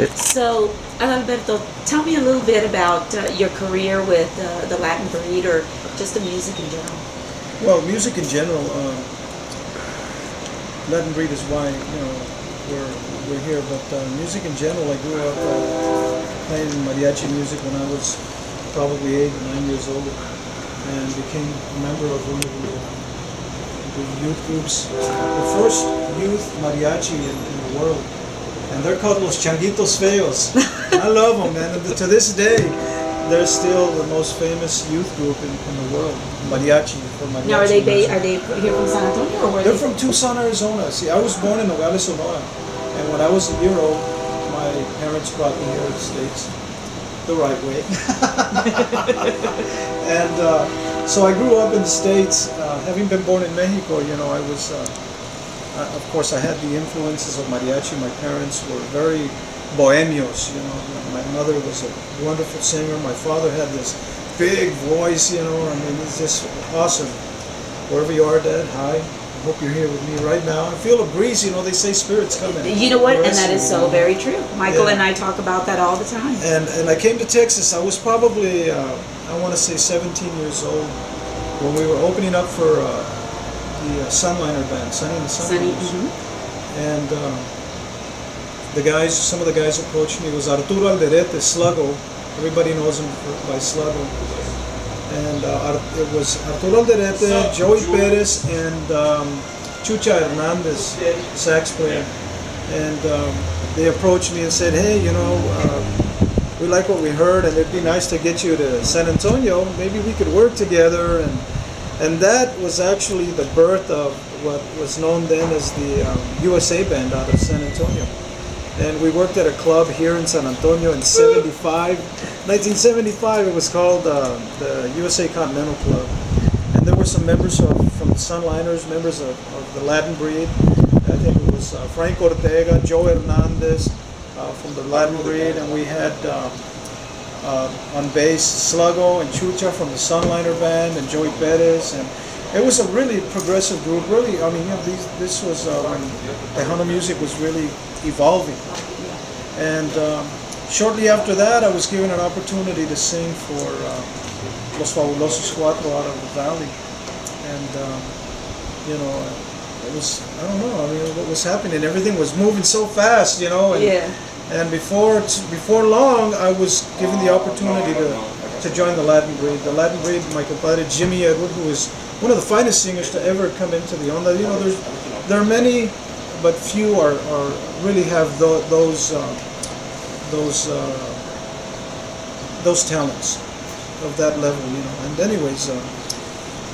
So, Adalberto, tell me a little bit about your career with the Latin Breed, or just the music in general. Well, music in general, Latin Breed is why we're here. But music in general, I grew up playing mariachi music when I was probably 8 or 9 years old, and became a member of one of the youth groups, the first youth mariachi in the world. And they're called Los Changuitos Feos. I love them, man. And to this day, they're still the most famous youth group in the world. Mariachi, for mariachi. Now, are they here from San Antonio, or were they're from Tucson, Arizona. See, I was born in Nogales, Sonora. And when I was a year old, my parents brought me here to the States the right way. And so I grew up in the States. Having been born in Mexico, I was... of course, I had the influences of mariachi. My parents were very bohemios, My mother was a wonderful singer. My father had this big voice, I mean, it's just awesome. Wherever you are, Dad, hi. I hope you're here with me right now. I feel a breeze, they say spirits coming. You know what? And that is so very true. Michael and I talk about that all the time. And I came to Texas. I was probably, I want to say 17 years old when we were opening up for... the Sunliner band, Sunny and the Sunliners. And some of the guys approached me. It was Arturo Alderete, Sluggo. Everybody knows him by Sluggo. And it was Arturo Alderete, Joey Perez, and Chucha Hernandez, sax player. And they approached me and said, hey, we like what we heard, and it'd be nice to get you to San Antonio. Maybe we could work together. And that was actually the birth of what was known then as the USA Band out of San Antonio. And we worked at a club here in San Antonio in 1975, it was called the USA Continental Club. And there were some members from the Sunliners, members of the Latin Breed. I think it was Frank Ortega, Joe Hernandez from the Latin Breed, and we had on bass Sluggo and Chucha from the Sunliner band, and Joey Perez, and it was a really progressive group. Really, I mean, this was when Tejano music was really evolving. And shortly after that, I was given an opportunity to sing for Los Fabulosos Cuatro out of the Valley, and it was, I don't know, I mean, what was happening? Everything was moving so fast, And before long, I was given the opportunity to join the Latin Breed. The Latin Breed, my compadre Jimmy Edward, who is one of the finest singers to ever come into the onda. There are many, but few are really have those talents of that level, And anyways,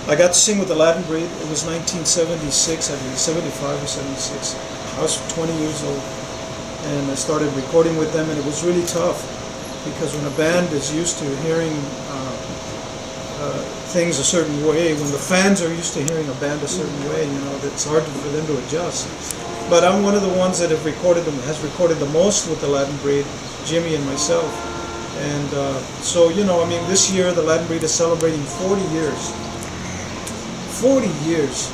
I got to sing with the Latin Breed. It was 1976, I believe, 75 or 76. I was 20 years old. And I started recording with them, and it was really tough because when a band is used to hearing things a certain way, when the fans are used to hearing a band a certain way, it's hard for them to adjust. But I'm one of the ones that has recorded the most with the Latin Breed, Jimmy and myself. And so, I mean, this year the Latin Breed is celebrating 40 years. 40 years.